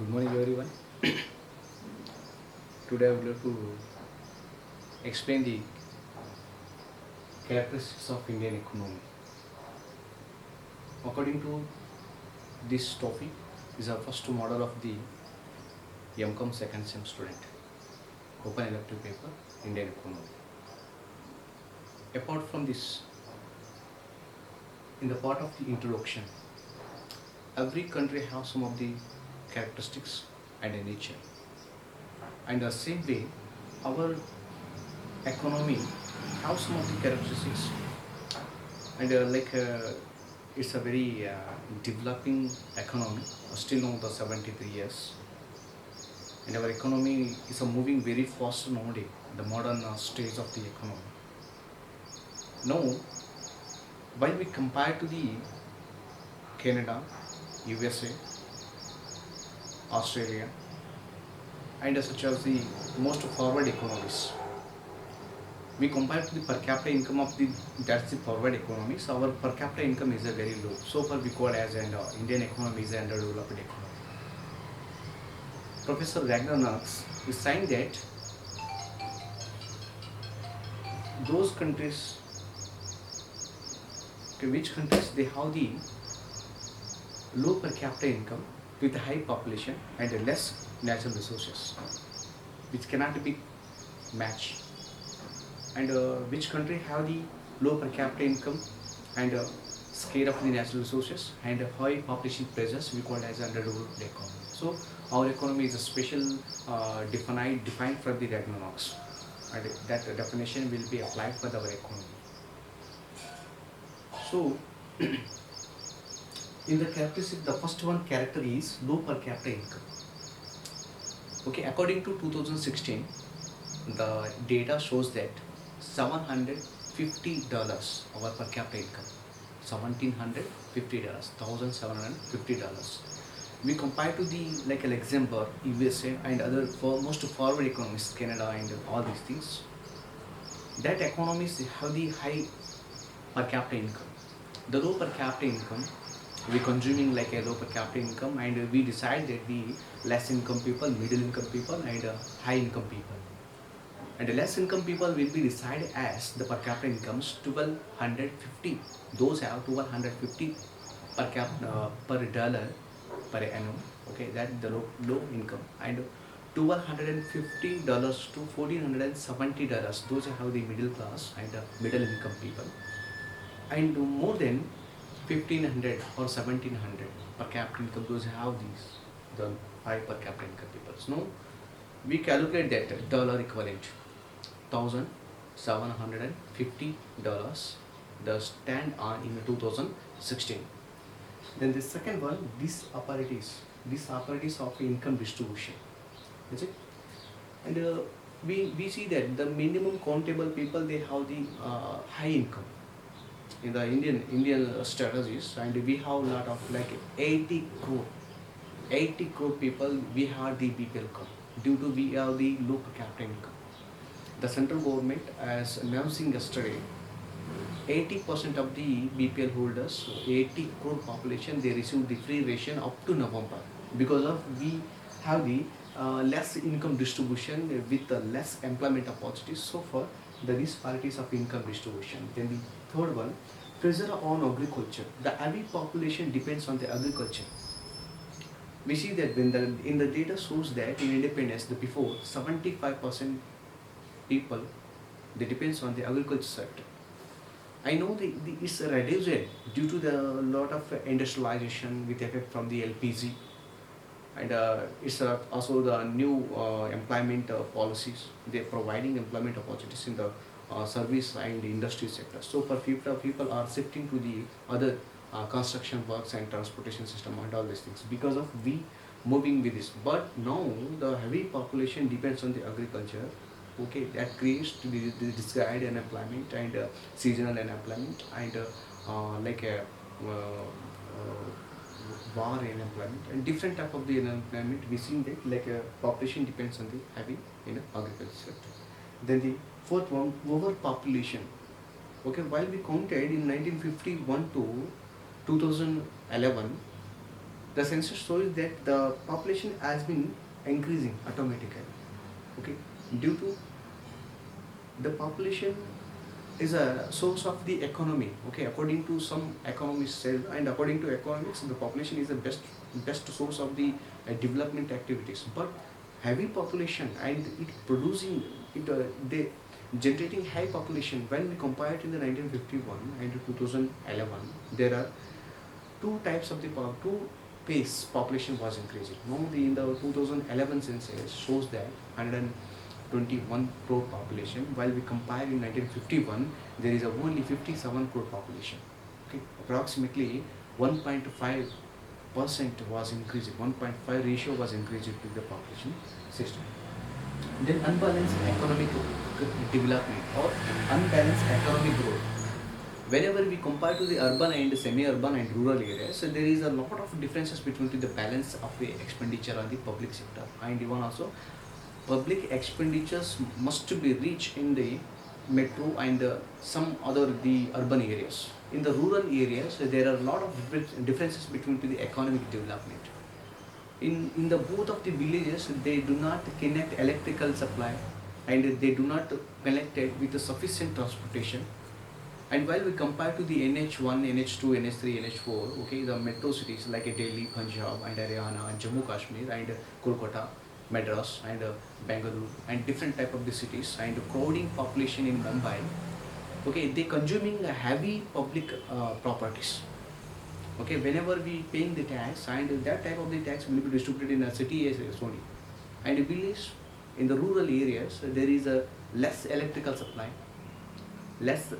Good morning, everyone. Today, I would like to explain the characteristics of Indian economy. According to this topic, is our first model of the MCOM second sem student, open elective paper, Indian economy. Apart from this, in the part of the introduction, every country has some of the characteristics and a nature. And the same way, our economy has some of the characteristics and it's a very developing economy, still now the 73 years, and our economy is moving very fast nowadays, the modern stage of the economy. Now, while we compare to the Canada, USA, Australia, and such as the most forward economies, we compare to the per capita income of that's the forward economies. Our per capita income is a very low. So far we call as an Indian economy is an underdeveloped economy. Professor Ragnar Knox is saying that those countries, which countries they have the low per capita income with a high population and less natural resources, which cannot be matched, and which country have the low per capita income and scale of the natural resources and high population pressures, we call it as underdeveloped economy. So our economy is a special defined for the Ragnar Knox, and that definition will be applied for our economy. So in the characteristic, the first one character is low per capita income. Okay, according to 2016, the data shows that $750 our per capita income, $1,750, $1,750. We compare to the like Luxembourg, USA, and other most forward economies, Canada, and all these things. That economies have the high per capita income. The low per capita income, we consuming like a low per capita income, and we decide that the less income people, middle income people, and high income people. And the less income people will be decided as the per capita incomes 1250. Those have 1250 per dollar per annum. Okay, that the low income, and $1,250 to $1,470. Those have the middle class and middle income people, and more than 1,500 or 1,700 per capita income. Those have these the high per capita income people. Now we calculate that dollar equivalent $1,750 the stand on in 2016. Then the second one, disparities of income distribution, is it? And we see that the minimum countable people, they have the high income in the Indian strategies, and we have a lot of like 80 crore people. We have the BPL code due to we have the low per capita income. The central government, as announcing yesterday, 80% of the BPL holders, 80 crore population, they receive the free ration up to November, because of we have the less income distribution with less employment opportunities. So far, the disparities of income distribution. Then the third one, pressure on agriculture. The every population depends on the agriculture. We see that when in the data shows that in independence, the before 75% people, they depends on the agriculture sector. I know it's reduced due to the lot of industrialization with effect from the LPG, and it's also the new employment policies. They're providing employment opportunities in the service and industry sector. So for people are shifting to the other construction works and transportation system and all these things, because of we moving with this. But now the heavy population depends on the agriculture. Okay, that creates the disguised unemployment and seasonal unemployment, and like a war unemployment and different type of the unemployment. We see that like a population depends on the heavy in agriculture sector. Then the fourth one, overpopulation. Okay, while we counted in 1951 to 2011, The census shows that the population has been increasing automatically. Okay, due to the population is a source of the economy. Okay, according to some economists said, and according to economics, the population is the best source of the development activities. But heavy population and it producing it they generating high population, when we compare it in the 1951 and 2011, there are two types of the two pace population was increasing. Normally in the 2011 census shows that 121 crore population, while we compare in 1951 there is a only 57 crore population. Okay, approximately 1.5% was increased, 1.5 ratio was increased to the population system. Then unbalanced economic development or unbalanced economic growth. Whenever we compare to the urban and semi-urban and rural areas, so there is a lot of differences between the balance of the expenditure on the public sector, and even also public expenditures must be reached in the metro and some other the urban areas. In the rural areas, there are a lot of differences between the economic development. In the both of the villages, they do not connect electrical supply, and they do not connect it with the sufficient transportation. And while we compare to the NH1, NH2, NH3, NH4, okay, the metro cities like Delhi, Punjab, and Haryana, and Jammu Kashmir, and Kolkata, Madras, and Bangalore, and different type of the cities, and crowding population in Mumbai, okay, they consuming heavy public properties. Okay, whenever we paying the tax, and that type of the tax will be distributed in a city as only, and village in the rural areas there is a less electrical supply, less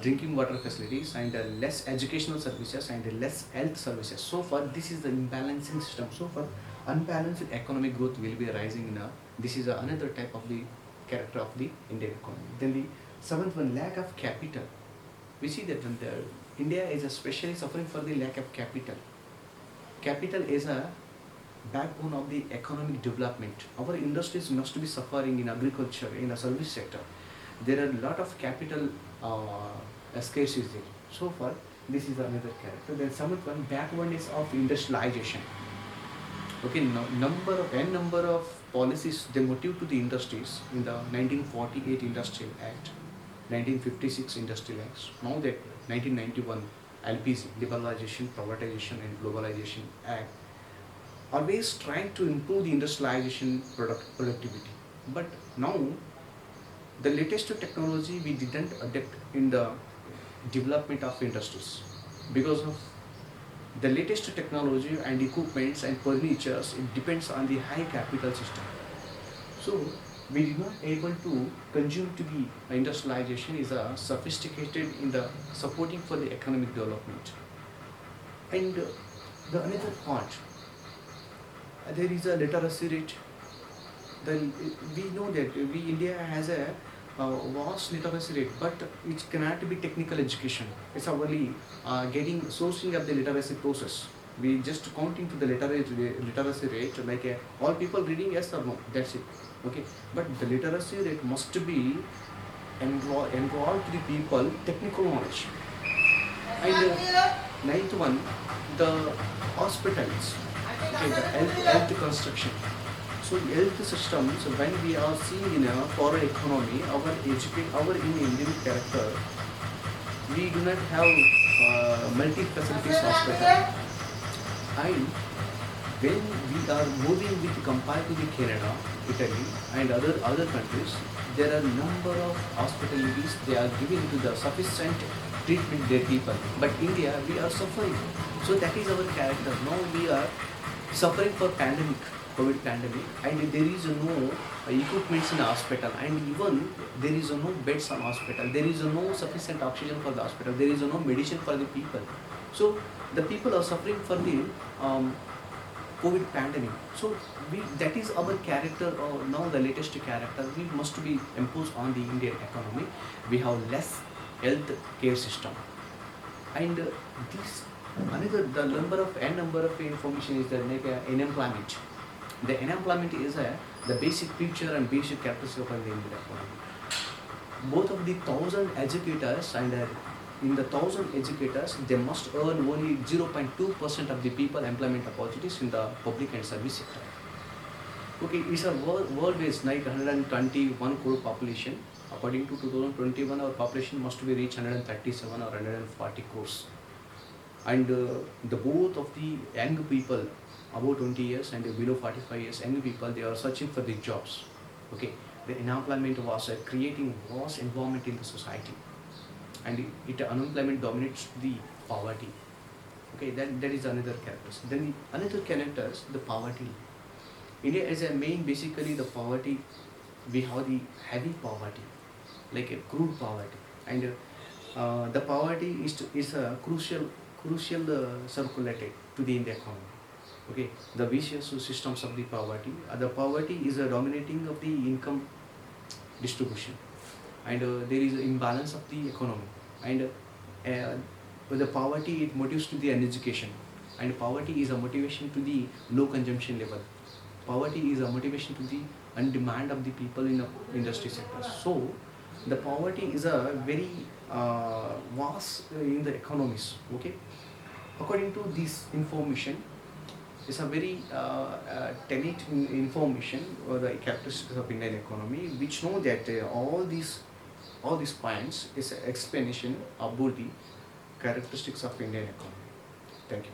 drinking water facilities, and less educational services, and less health services. So far this is the imbalancing system. So far unbalanced economic growth will be rising in a, this is another type of the character of the Indian economy. Then the seventh one, lack of capital. We see that when India is especially suffering for the lack of capital. Capital is a backbone of the economic development. Our industries must be suffering in agriculture, in the service sector. There are a lot of capital scarcity. So far, this is another character. Then seventh one, backwardness of industrialization. Okay, number of policies they motive to the industries in the 1948 Industrial Act, 1956 Industrial Acts. Now that 1991 LPG, Liberalization, Privatization, and Globalization Act, always trying to improve the industrialization productivity. But now the latest technology we didn't adapt in the development of industries because of the latest technology and equipments and furnitures. It depends on the high capital system. So we did not able to consume to the industrialization is a sophisticated in the supporting for the economic development. And the another part, there is a literacy rate. Then we know that India has a vast literacy rate, but it cannot be technical education. It's only getting sourcing of the literacy process. We just counting to the literacy rate like all people reading yes or no. That's it. Okay, but the literacy rate must be involved to the people technical knowledge. And ninth one, the hospitals. Okay, the health construction. So health systems, when we are seeing in a foreign economy, our in Indian character, we do not have multi-facilities hospital. And when we are moving with compared to the Canada, Italy, and other countries, there are number of hospitalities they are giving to the sufficient treatment their people. But India, we are suffering. So that is our character. Now we are suffering for pandemic. COVID pandemic, and there is no equipments in the hospital, and even there is no beds on hospital, there is no sufficient oxygen for the hospital, there is no medicine for the people. So the people are suffering for the COVID pandemic. So that is our character, or now the latest character we must be imposed on the Indian economy. We have less health care system, and this another the number of information is the like unemployment. The unemployment is the basic feature and basic characteristic of the Indian economy. Both of the 1,000 educators and in the 1,000 educators, they must earn only 0.2% of the people employment opportunities in the public and service sector. Okay, it's a world is like 121 crore population. According to 2021, our population must be reach 137 or 140 crores. And the both of the young people above 20 years and below 45 years, young people, they are searching for the jobs. Okay, the unemployment was creating worse environment in the society, and unemployment dominates the poverty. Okay, that is another characters. Then the another characters, the poverty. India is a main, basically the poverty. We have the heavy poverty, like a crude poverty, and the poverty is a crucial circulated to the India economy. Okay, the vicious systems of the poverty. The poverty is a dominating of the income distribution, and there is imbalance of the economy, and the poverty, it motives to the uneducation, and poverty is a motivation to the low consumption level. Poverty is a motivation to the undemand of the people in the industry sector. So the poverty is a very vast in the economies. Okay, according to this information, it's a very tenet information or the characteristics of Indian economy, which know that all these points is an explanation about the characteristics of Indian economy. Thank you.